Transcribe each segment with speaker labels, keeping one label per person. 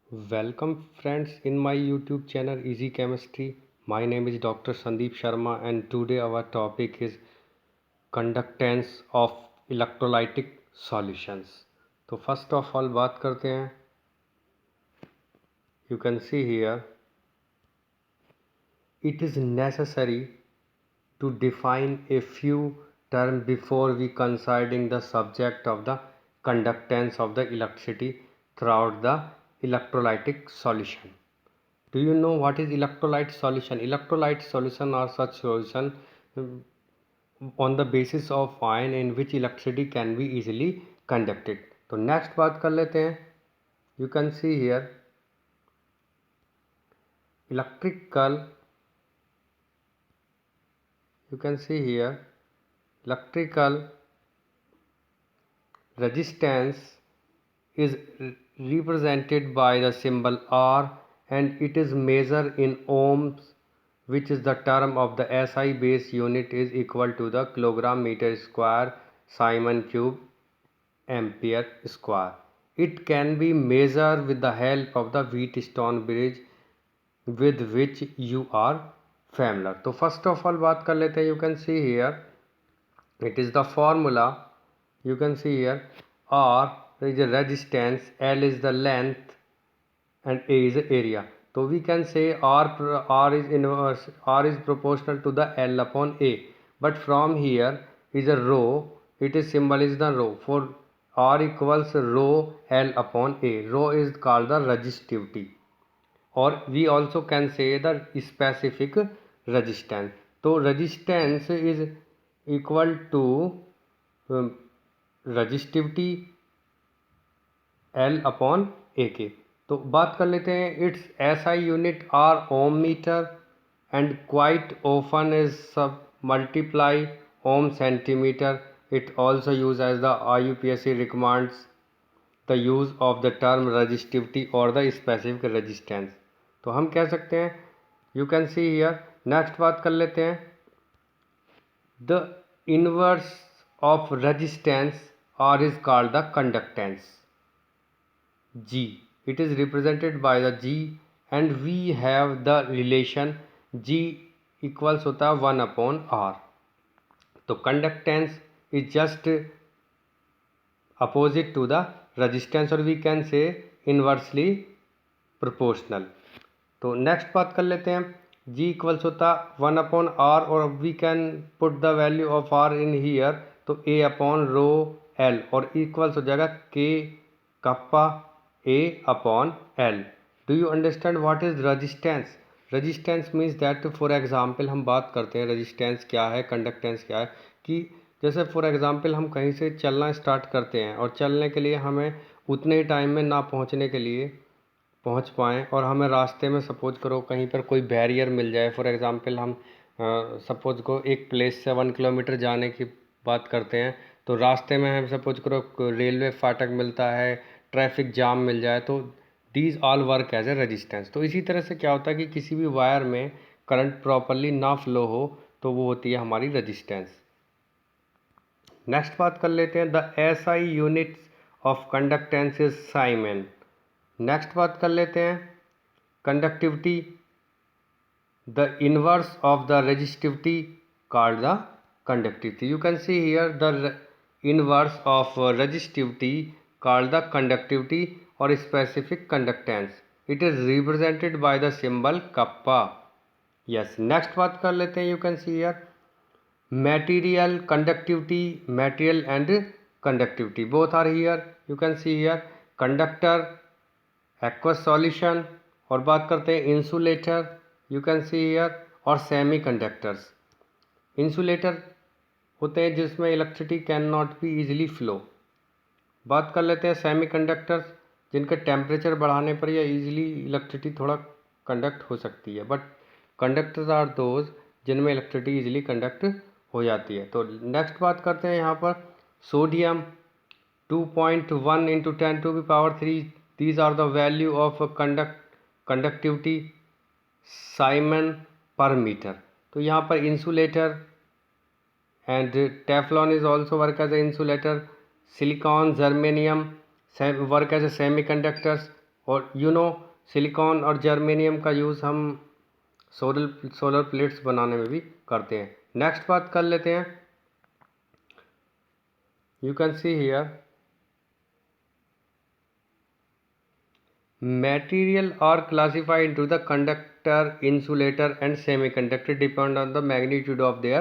Speaker 1: Welcome friends in my YouTube channel Easy Chemistry. My name is Dr. Sandeep Sharma and today our topic is conductance of electrolytic solutions. तो first of all बात करते हैं. You can see here it is necessary to define a few terms before we considering the subject of the conductance of the electricity throughout the electrolytic solution. Do you know what is electrolyte solution? Electrolyte solution are such solution on the basis of ion in which electricity can be easily conducted. तो next बात कर लेते हैं. You can see here electrical. You can see here electrical resistance is represented by the symbol R and it is measured in ohms, which is the term of the SI base unit is equal to the kilogram meter square Simon cube ampere square. It can be measured with the help of the Wheatstone bridge with which you are familiar. तो first of all बात कर लेते हैं. You can see here it is the formula. You can see here R is the resistance, L is the length and A is the area. So we can say R is inverse, R is proportional to the L upon A. But from here is a rho, it is symbol is the rho. For R equals rho L upon A. Rho is called the resistivity. Or we also can say the specific resistance. So resistance is equal to resistivity L upon AK. तो बात कर लेते हैं. It's SI unit are ohm metre and quite often is sub multiply ohm centimetre. It also use as the IUPAC recommends the use of the term resistivity और the specific resistance. तो हम कह सकते हैं. You can see here. Next बात कर लेते हैं. The inverse of resistance R is called the conductance G. It is represented by the G and we have the relation G equals होता है 1 upon R. तो conductance is just opposite to the resistance or we can say inversely proportional. तो next बात कर लेते हैं. G equals होता 1 upon R और we can put the value of R in here. तो A अपॉन रो L और equals हो जाएगा K kappa A upon L. Do you understand what is resistance? Resistance means that for example हम बात करते हैं resistance क्या है, कंडक्टेंस क्या है. कि जैसे फॉर एग्जांपल हम कहीं से चलना स्टार्ट करते हैं और चलने के लिए हमें उतने ही टाइम में ना पहुंचने के लिए पहुंच पाएँ और हमें रास्ते में सपोज करो कहीं पर कोई बैरियर मिल जाए. फॉर एग्जांपल हम सपोज को एक प्लेस से 1 किलोमीटर जाने की बात करते हैं तो रास्ते में हम सपोज करो रेलवे फाटक मिलता है, ट्रैफिक जाम मिल जाए, तो these all work as a resistance. तो इसी तरह से क्या होता है कि किसी भी वायर में करंट प्रॉपरली ना फ्लो हो तो वो होती है हमारी रेजिस्टेंस. नेक्स्ट बात कर लेते हैं. The SI units of conductance is Simon. Next बात कर लेते हैं. Conductivity the inverse of the resistivity called the conductivity. You can see here the inverse of resistivity called the conductivity or specific conductance. It is represented by the symbol kappa. Yes. Next बात कर लेते हैं. You can see here material conductivity, material and conductivity both are here. You can see here conductor, aqueous solution और बात करते हैं insulator. You can see here और semiconductors. Insulator होते हैं जिसमें electricity can not be easily flow. बात कर लेते हैं सेमीकंडक्टर्स जिनके टेम्परेचर बढ़ाने पर या इजीली इलेक्ट्रिसिटी थोड़ा कंडक्ट हो सकती है. बट कंडक्टर्स आर दोज जिनमें इलेक्ट्रिसिटी इजीली कंडक्ट हो जाती है. तो नेक्स्ट बात करते हैं यहाँ पर sodium 2.1 into 10⁻³ these are the value of conductivity siemens per metre. तो यहाँ पर insulator and Teflon is also work as an insulator. Silicon, germanium work as a semiconductors और सिलिकॉन और जर्मेनियम का यूज़ हम सोलर प्लेट्स बनाने में भी करते हैं। नेक्स्ट बात कर लेते हैं, you can see here material are classified into the conductor, insulator and semiconductor depend on the magnitude of their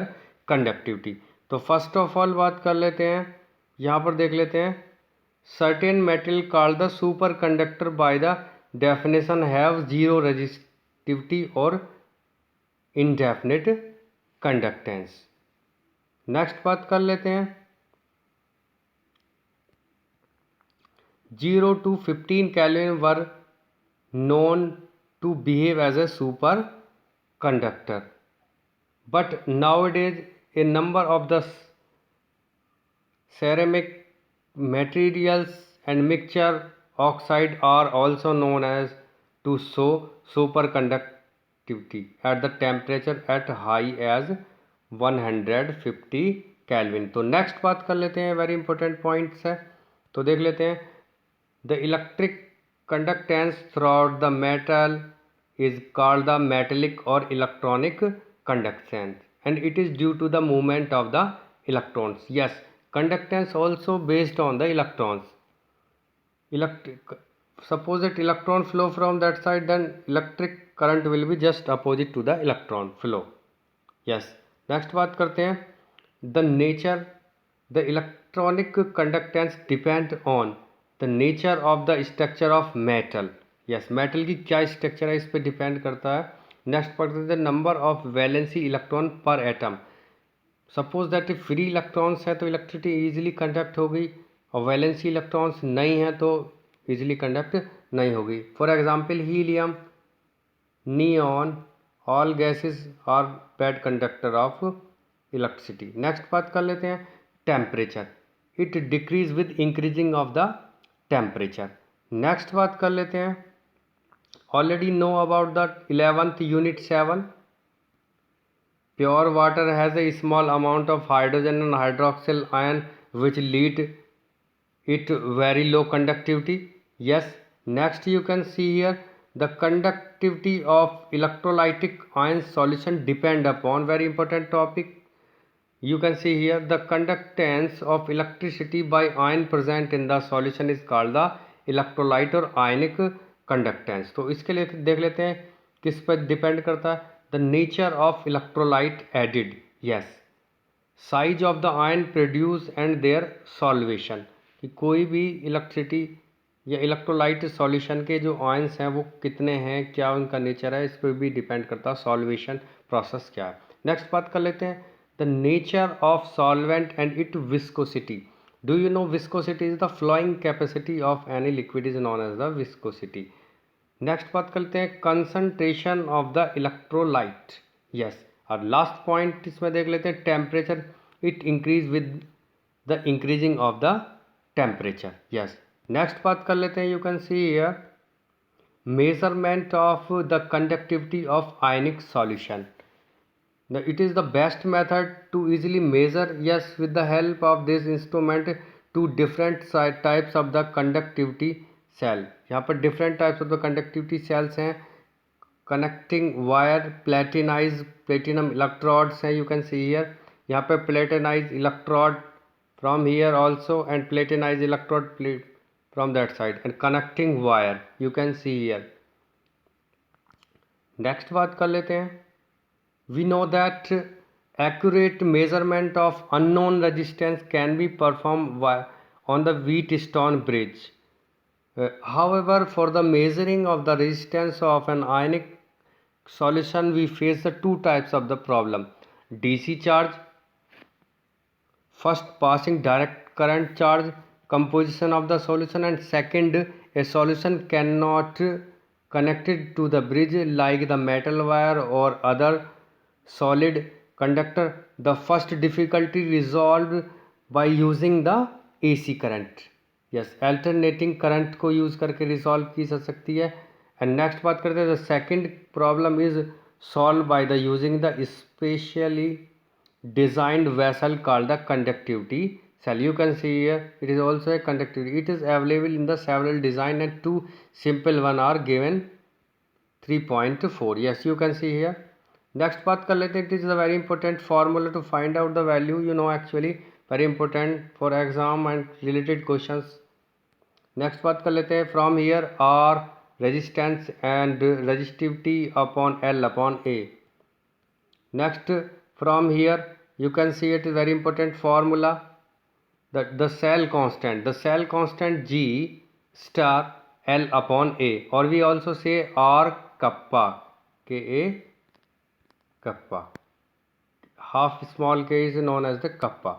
Speaker 1: conductivity। तो फर्स्ट ऑफ ऑल बात कर लेते हैं, यहाँ पर देख लेते हैं certain metal called the superconductor by the definition have zero resistivity or indefinite conductance। Next बात कर लेते हैं 0 to 15 Kelvin were known to behave as a superconductor, but nowadays a number of the ceramic materials and mixture oxide are also known as to show superconductivity at the temperature at high as 150 Kelvin। तो next बात कर लेते हैं, very important points है, तो देख लेते हैं The electric conductance throughout the metal is called the metallic or electronic conductance, and it is due to the movement of the electrons. Yes, conductance also based on the electrons. Suppose that electron flow from that side, then electric current will be just opposite to the electron flow. Yes, next बात करते हैं the nature, the electronic conductance depend on the nature of the structure of metal. Yes, metal की क्या structure है इस पर depend करता है। नेक्स्ट पढ़ते हैं नंबर ऑफ वैलेंसी इलेक्ट्रॉन पर atom. Suppose that free electrons है तो इलेक्ट्रिसिटी ईजिली कंडक्ट होगी, और वैलेंसी इलेक्ट्रॉन्स नहीं है तो ईजिली कंडक्ट नहीं होगी। For example helium, neon, all gases are bad conductor of electricity. Next बात कर लेते हैं temperature, it decrease with increasing of the temperature. Next बात कर लेते हैं already know about the 11th unit 7, pure water has a small amount of hydrogen and hydroxyl ion which lead it very low conductivity. Yes, next you can see here the conductivity of electrolytic ion solution depend upon, very important topic, you can see here the conductance of electricity by ion present in the solution is called the electrolyte or ionic conductance। तो इसके लिए देख लेते हैं किस पर depend करता है, the nature of electrolyte added, yes, size of the ion produced and their solution, कि कोई भी इलेक्ट्रिसिटी या इलेक्ट्रोलाइट सॉल्यूशन के जो आयन्स हैं वो कितने हैं, क्या उनका नेचर है, इस पर भी डिपेंड करता है सॉल्यूशन प्रोसेस क्या है। नेक्स्ट बात कर लेते हैं the nature of solvent and its viscosity। Do you know viscosity is the flowing capacity of any liquid is known as the viscosity। Next बात करते हैं concentration of the electrolyte। yes, और लास्ट पॉइंट इसमें देख लेते हैं temperature, it increase with the increasing of the temperature. Yes, next बात कर लेते हैं, you can see here measurement of the conductivity of ionic solution. It is the best method to easily measure, yes, with the help of this instrument, two different types of the conductivity cell। यहाँ पर different types of the conductivity cells हैं, connecting wire, platinum electrodes हैं, you can see here, यहाँ पे platinized electrode from here also and platinized electrode from that side and connecting wire you can see here। next बात कर लेते हैं, we know that accurate measurement of unknown resistance can be performed on the Wheatstone bridge। However, for the measuring of the resistance of an ionic solution we face the two types of the problem, DC charge, first passing direct current charge composition of the solution, and second a solution cannot connected to the bridge like the metal wire or other solid conductor। the first difficulty resolved by using the AC current। yes, alternating current को use करके resolve की जा सकती है। and next बात करते हैं the second problem is solved by the using the specially designed vessel called the conductivity cell. You can see here it is also a conductivity. It is available in the several design and two simple one are given 3.4. Yes, you can see here. Next बात कर लेते हैं. It is a very important formula to find out the value. You know, actually very important for exam and related questions. Next बात कर लेते हैं. From here R resistance and resistivity upon L upon A. Next from here you can see it is very important formula that the cell constant G star L upon A, or we also say R kappa, Ka kappa, half small k is known as the kappa,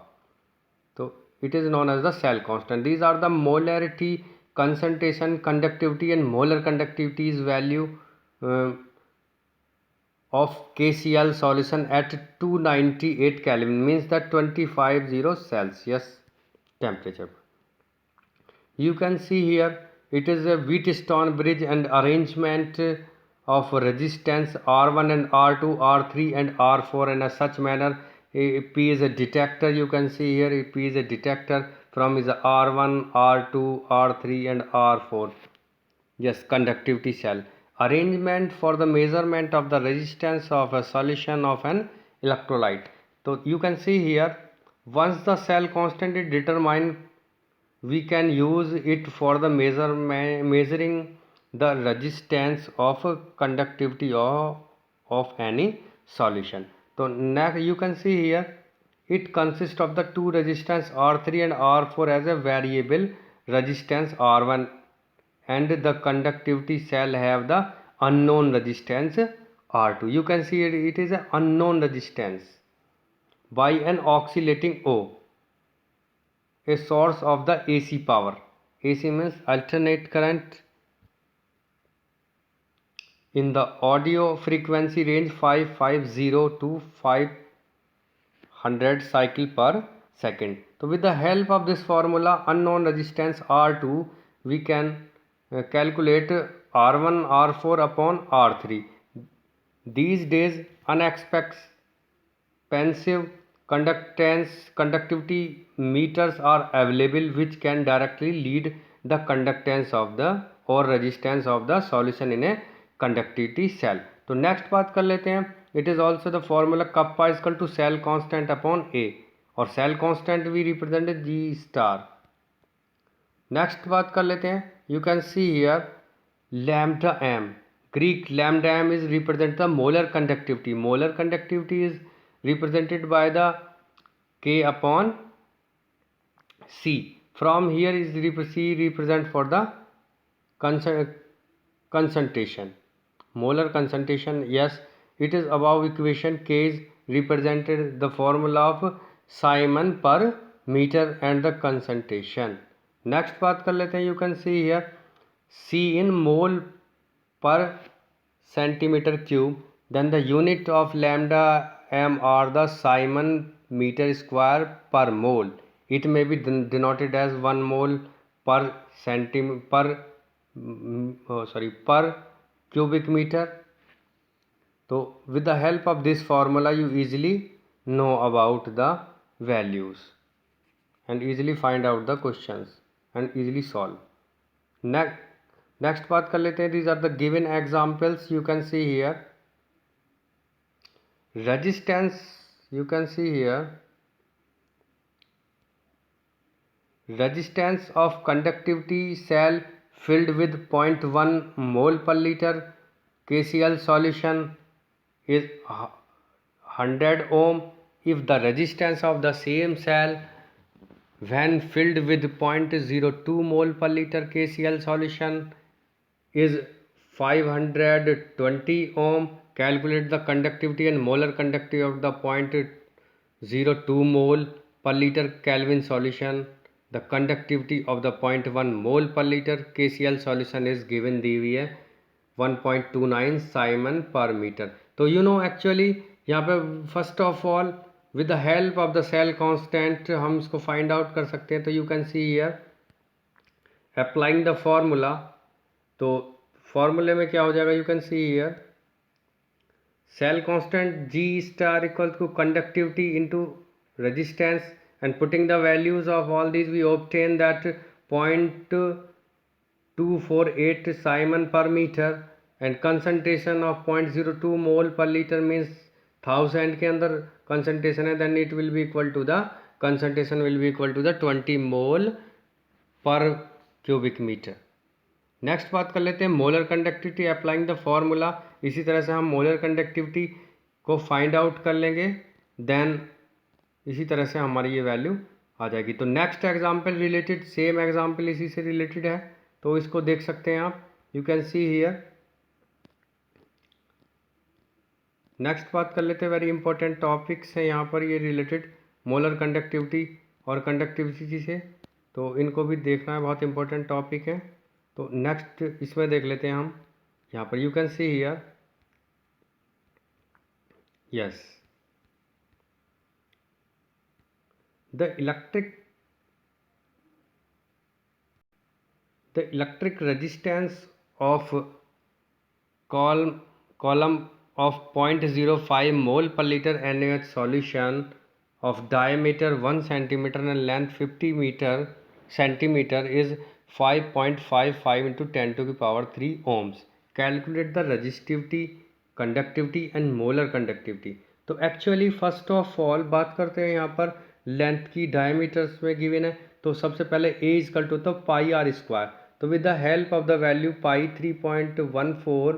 Speaker 1: so it is known as the cell constant. These are the molarity, concentration, conductivity and molar conductivity is value of KCl solution at 298 Kelvin, means that 250 Celsius temperature. You can see here it is a Wheatstone bridge and arrangement of resistance R1 and R2, R3 and R4 in a such manner. P is a detector. You can see here P is a detector from is R1, R2, R3 and R4. Yes, conductivity cell. Arrangement for the measurement of the resistance of a solution of an electrolyte. So you can see here, once the cell constant is determined, we can use it for the measuring the resistance of conductivity of any solution. So next you can see here, it consists of the two resistance R3 and R4 as a variable resistance R1, and the conductivity cell have the unknown resistance R2. You can see it is an unknown resistance by an oscillating O, a source of the AC power. AC means alternate current in the audio frequency range 550 to 500 cycle per second. So with the help of this formula, unknown resistance R2, we can calculate R1, R4 upon R3. These days inexpensive conductivity meters are available which can directly lead the conductance of the or resistance of the solution in a conductivity cell. तो next बात कर लेते हैं. It is also the formula kappa equal to cell constant upon A, और cell constant we represent G star. Next बात कर लेते हैं. You can see here lambda m. Greek lambda m is represent the molar conductivity. Molar conductivity is represented by the K upon C. From here is C represent for the concentration. Molar concentration, yes, it is above equation. K is represented the formula of Simon per meter and the concentration. Next बात कर लेते हैं. You can see here C in mole per centimeter cube. Then the unit of lambda m are the Simon meter square per mole. It may be denoted as 1 mole per per cubic meter. So with the help of this formula you easily know about the values and easily find out the questions and easily solve. Next बात कर लेते हैं. These are the given examples. You can see here resistance. You can see here resistance of conductivity cell filled with 0.1 mole per liter KCl solution is 100 ohm. If the resistance of the same cell when filled with 0.02 mole per liter KCl solution is 520 ohm, calculate the conductivity and molar conductivity of the 0.02 mole per liter Kelvin solution. The conductivity of the 0.1 mole per liter KCl solution is given दी हुई है 1.29 Simon per meter. तो you know actually यहाँ पे first of all with the help of the cell constant हम इसको find out कर सकते हैं. तो you can see here applying the formula. तो फॉर्मूले में क्या हो जाएगा. You can see here cell constant G star equal to conductivity into resistance and putting the values of all these we obtain that 0.248 Simon per meter and concentration of 0.02 mole per liter means 1000 के अंदर concentration है, then it will be equal to the concentration will be equal to the 20 mole per cubic meter. Next बात कर लेते हैं molar conductivity applying the formula. इसी तरह से हम मोलर कंडक्टिविटी को फाइंड आउट कर लेंगे, देन इसी तरह से हमारी ये वैल्यू आ जाएगी. तो next example related, same example इसी से रिलेटेड है, तो इसको देख सकते हैं आप. You can see here. Next बात कर लेते हैं, वेरी इंपॉर्टेंट टॉपिक्स हैं यहाँ पर ये रिलेटेड मोलर कंडक्टिविटी और कंडक्टिविटी से, तो इनको भी देखना है, बहुत इंपॉर्टेंट टॉपिक है. तो नेक्स्ट इसमें देख लेते हैं हम. यहाँ पर you can see here, yes, the electric resistance of column of 0.05 mole per liter NaOH solution of diameter 1 centimeter and length 50 centimeter is 5.55 into 10 to the power 3 ohms. Calculate the resistivity, conductivity and molar conductivity. तो actually first of all बात करते हैं यहाँ पर length की, diameters में given है, तो सबसे पहले ए इजकल टू होता है पाई आर स्क्वायर. तो with the help of the value pi 3.14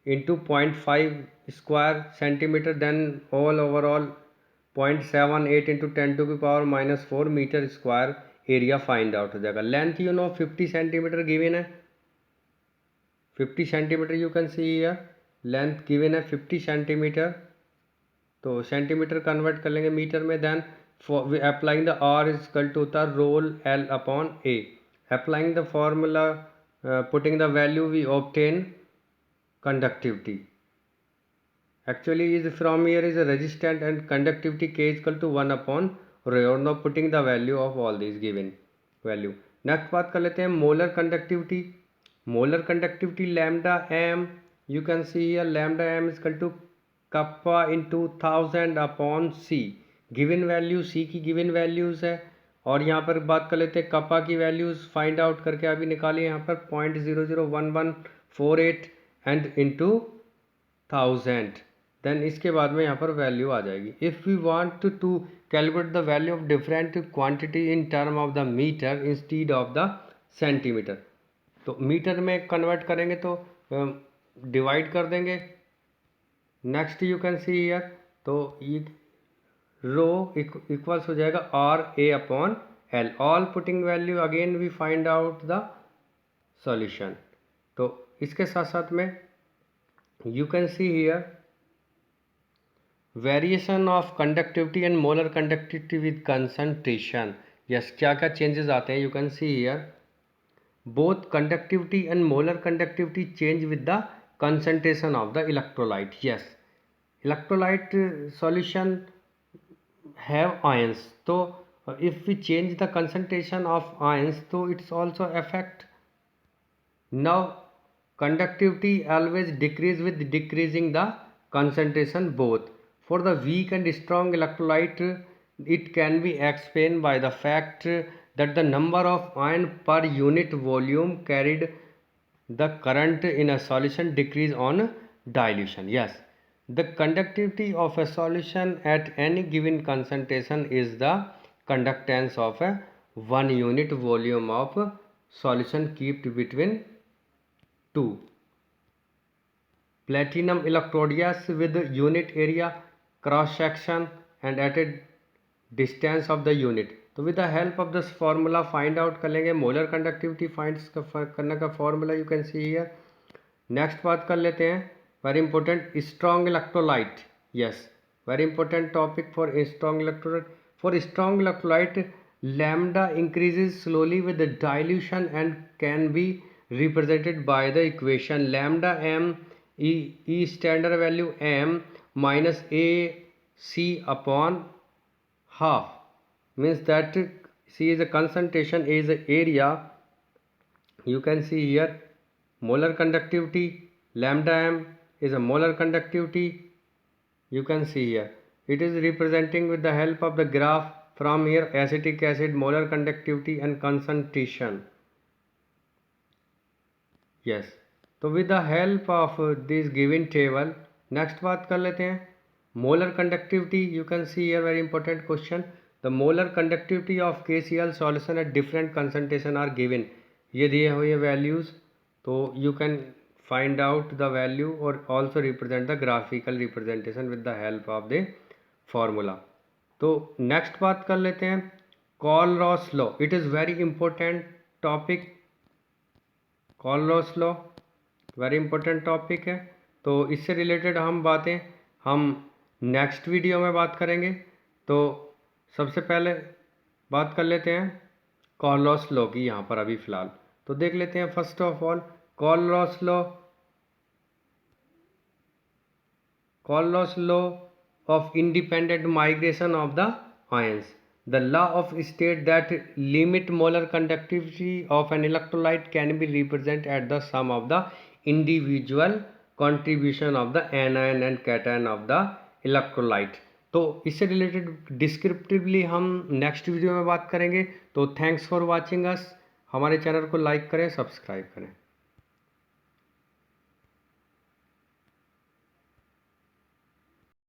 Speaker 1: into 0.5 square centimeter, then all overall 0.78 into 10 to the power minus 4 metre square area find out हो जाएगा. Length you know 50 centimetre given है, 50 centimetre you can see here, length given है 50 centimetre, तो centimetre convert कर लेंगे metre में. Then applying the R is equal to होता है rho L upon A. Applying the formula, putting the value we obtain conductivity. Actually is from here is a resistant and conductivity K is equal to 1 upon rho. Now putting the value of all these given value. Next बात कर लेते हैं molar conductivity. Molar conductivity lambda m, you can see here lambda m is equal to kappa into 1000 upon C. Given value C की given values है, और यहाँ पर बात कर लेते हैं कपा की वैल्यूज फाइंड आउट करके अभी निकालिए. यहाँ पर 0.001148 एंड इंटू 1000, देन इसके बाद में यहाँ पर वैल्यू आ जाएगी. If we want to calculate the value of different quantity in term of the metre instead of the centimetre, तो मीटर में कन्वर्ट करेंगे तो डिवाइड कर देंगे. Next you can see here, तो ये रो इक्वल्स हो जाएगा R A upon L. All putting value again we find out the solution. तो इसके साथ साथ में you can see here variation of conductivity and molar conductivity with concentration. Yes, क्या क्या चेंजेस आते हैं. You can see here both conductivity and molar conductivity change with the concentration of the electrolyte. Yes, electrolyte solution have ions, तो if we change the concentration of ions तो it's also affect. Now conductivity always decrease with decreasing the concentration both. For the weak and strong electrolyte, it can be explained by the fact that the number of ion per unit volume carried the current in a solution decrease on dilution. Yes, the conductivity of a solution at any given concentration is the conductance of a 1 unit volume of solution kept between 2 platinum electrode. Yes, with unit area, cross section and at a distance of the unit. तो with the help of this formula find out कर लेंगे molar conductivity find करने का formula you can see here. Next बात कर लेते हैं very important strong electrolyte. Yes, very important topic for strong electrolyte. For strong electrolyte lambda increases slowly with dilution and can be represented by the equation lambda m e standard value m minus a c upon half, means that c is a concentration, a is the area. You can see here molar conductivity, lambda m is a molar conductivity. You can see here it is representing with the help of the graph from here acetic acid molar conductivity and concentration. Yes, तो with the help of this given table next बात कर लेते हैं molar conductivity. You can see here very important question. The molar conductivity of KCl solution at different concentration are given. ये दिए हुए values, तो you can find out the value or also represent the graphical representation with the help of the formula. तो next बात कर लेते हैं Kohlrausch law. It is very important topic. Kohlrausch law very important topic है, तो इससे related हम next video में बात करेंगे. तो सबसे पहले बात कर लेते हैं कॉलरॉस लॉ की यहाँ पर अभी फ़िलहाल. तो देख लेते हैं first of all Kohlrausch law of independent migration of the ions. The law of state that limit molar conductivity of an electrolyte can be represented as the sum of the individual contribution of the anion and cation of the electrolyte. तो इससे related descriptively हम next video में बात करेंगे. तो thanks for watching us. हमारे channel को like करें, सब्सक्राइब करें.